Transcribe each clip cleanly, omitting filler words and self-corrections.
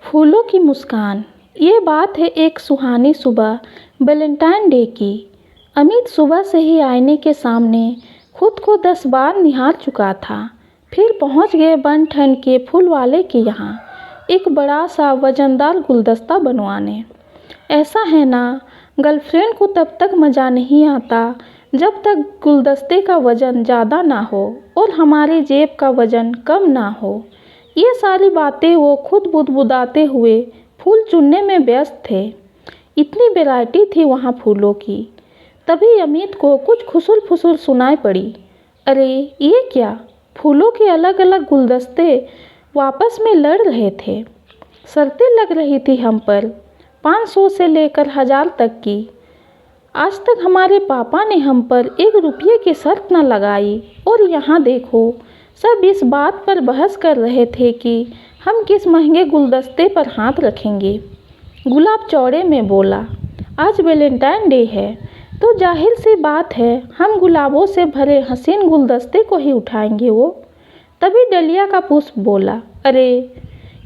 फूलों की मुस्कान। ये बात है एक सुहानी सुबह वैलेंटाइन डे की। अमित सुबह से ही आईने के सामने खुद को 10 बार निहार चुका था। फिर पहुंच गए बन ठन के फूल वाले के यहाँ एक बड़ा सा वजनदार गुलदस्ता बनवाने। ऐसा है ना, गर्लफ्रेंड को तब तक मज़ा नहीं आता जब तक गुलदस्ते का वज़न ज़्यादा ना हो और हमारी जेब का वज़न कम ना हो। ये सारी बातें वो खुद बुदबुदाते हुए फूल चुनने में व्यस्त थे। इतनी वैरायटी थी वहाँ फूलों की। तभी अमित को कुछ खुसुर फुसुर सुनाई पड़ी। अरे ये क्या! फूलों के अलग अलग गुलदस्ते आपस में लड़ रहे थे। शर्तें लग रही थी हम पर, 500 से लेकर 1000 तक की। आज तक हमारे पापा ने हम पर 1 रुपये की शर्त न लगाई और यहाँ देखो, सब इस बात पर बहस कर रहे थे कि हम किस महंगे गुलदस्ते पर हाथ रखेंगे। गुलाब चौड़े में बोला, आज वैलेंटाइन डे है तो जाहिर सी बात है हम गुलाबों से भरे हसीन गुलदस्ते को ही उठाएंगे। वो तभी डलिया का पुष्प बोला, अरे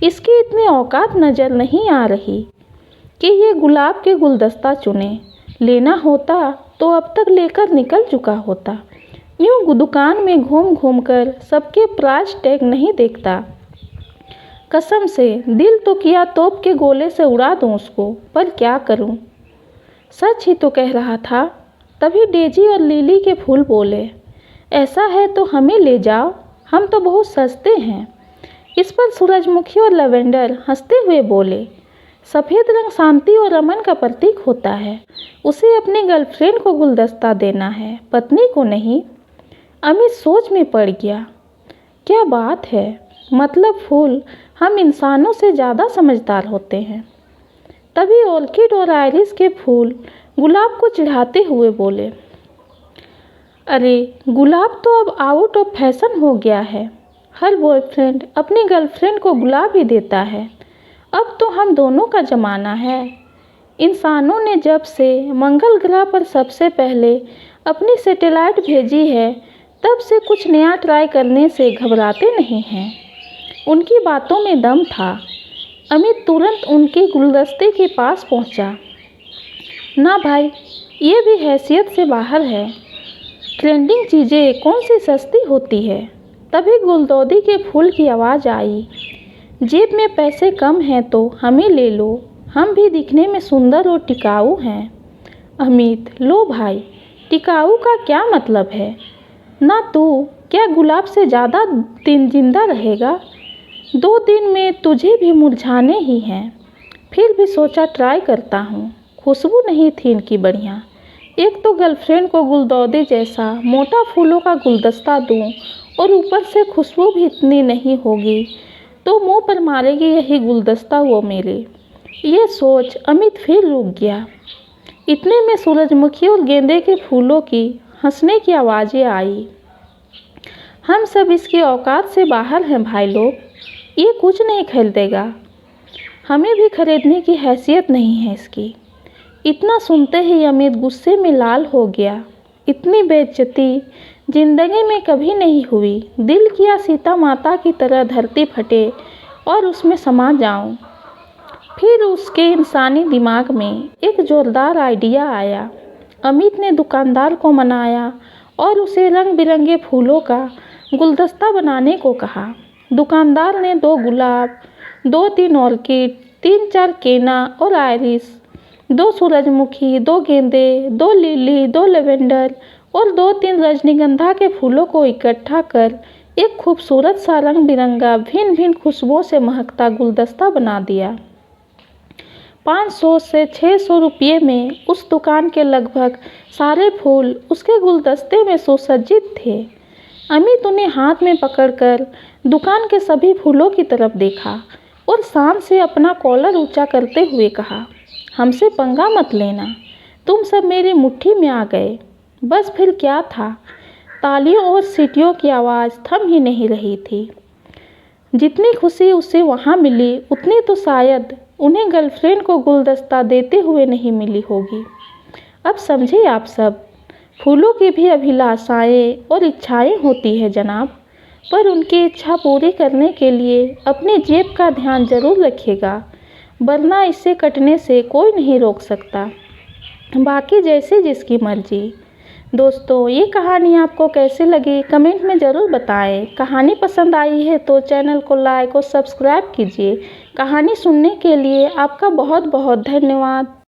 इसकी इतनी औकात नज़र नहीं आ रही कि ये गुलाब के गुलदस्ता चुने। लेना होता तो अब तक लेकर निकल चुका होता। यूँ दुकान में घूम घूम कर सबके प्राइस टैग नहीं देखता। कसम से दिल तो किया तोप के गोले से उड़ा दूँ उसको, पर क्या करूँ। सच ही तो कह रहा था। तभी डेजी और लिली के फूल बोले, ऐसा है तो हमें ले जाओ, हम तो बहुत सस्ते हैं। इस पर सूरजमुखी और लैवेंडर हंसते हुए बोले, सफ़ेद रंग शांति और अमन का प्रतीक होता है। उसे अपनी गर्लफ्रेंड को गुलदस्ता देना है, पत्नी को नहीं। अमित सोच में पड़ गया। क्या बात है, मतलब फूल हम इंसानों से ज़्यादा समझदार होते हैं। तभी ऑर्किड और आइरिस के फूल गुलाब को चिढ़ाते हुए बोले, अरे गुलाब तो अब आउट ऑफ फैशन हो गया है। हर बॉयफ्रेंड अपनी गर्लफ्रेंड को गुलाब ही देता है। अब तो हम दोनों का ज़माना है। इंसानों ने जब से मंगल ग्रह पर सबसे पहले अपनी सैटेलाइट भेजी है, तब से कुछ नया ट्राई करने से घबराते नहीं हैं। उनकी बातों में दम था। अमित तुरंत उनके गुलदस्ते के पास पहुंचा। ना भाई, ये भी हैसियत से बाहर है। ट्रेंडिंग चीज़ें कौन सी सस्ती होती है। तभी गुलदौदी के फूल की आवाज़ आई, जेब में पैसे कम हैं तो हमें ले लो, हम भी दिखने में सुंदर और टिकाऊ हैं। अमित, लो भाई, टिकाऊ का क्या मतलब है। ना तू क्या गुलाब से ज़्यादा दिन जिंदा रहेगा। 2 दिन में तुझे भी मुरझाने ही हैं। फिर भी सोचा ट्राई करता हूँ। खुशबू नहीं थी इनकी बढ़िया। एक तो गर्लफ्रेंड को गुलदौदी जैसा मोटा फूलों का गुलदस्ता दूँ और ऊपर से खुशबू भी इतनी नहीं होगी तो मुंह पर मारेगी यही गुलदस्ता वो मेरे। ये सोच अमित फिर रुक गया। इतने में सूरजमुखी और गेंदे के फूलों की हंसने की आवाज़ें आई। हम सब इसकी औकात से बाहर हैं भाई लोग, ये कुछ नहीं खरीदेगा। हमें भी खरीदने की हैसियत नहीं है इसकी। इतना सुनते ही अमित गुस्से में लाल हो गया। इतनी बेइज्जती जिंदगी में कभी नहीं हुई। दिल किया सीता माता की तरह धरती फटे और उसमें समा जाऊं। फिर उसके इंसानी दिमाग में एक जोरदार आइडिया आया। अमित ने दुकानदार को मनाया और उसे रंग बिरंगे फूलों का गुलदस्ता बनाने को कहा। दुकानदार ने 2 गुलाब, 2-3 ऑर्किड, 3-4 केना और आइरिस, 2 सूरजमुखी, 2 गेंदे, 2 लिली, 2 लैवेंडर और 2-3 रजनीगंधा के फूलों को इकट्ठा कर एक खूबसूरत सा रंग बिरंगा भिन्न भिन्न खुशबुओं से महकता गुलदस्ता बना दिया। 500 से 600 रुपये में उस दुकान के लगभग सारे फूल उसके गुलदस्ते में सुसज्जित थे। अमित उन्हें हाथ में पकड़कर दुकान के सभी फूलों की तरफ देखा और शान से अपना कॉलर ऊंचा करते हुए कहा, हमसे पंगा मत लेना, तुम सब मेरी मुट्ठी में आ गए। बस फिर क्या था, तालियों और सीटियों की आवाज़ थम ही नहीं रही थी। जितनी खुशी उसे वहाँ मिली उतनी तो शायद उन्हें गर्लफ्रेंड को गुलदस्ता देते हुए नहीं मिली होगी। अब समझे आप सब, फूलों की भी अभिलाषाएं और इच्छाएं होती है जनाब, पर उनकी इच्छा पूरी करने के लिए अपनी जेब का ध्यान जरूर रखिएगा। वरना इसे कटने से कोई नहीं रोक सकता। बाकी जैसे जिसकी मर्जी। दोस्तों, ये कहानी आपको कैसी लगी कमेंट में ज़रूर बताएं। कहानी पसंद आई है तो चैनल को लाइक और सब्सक्राइब कीजिए। कहानी सुनने के लिए आपका बहुत बहुत धन्यवाद।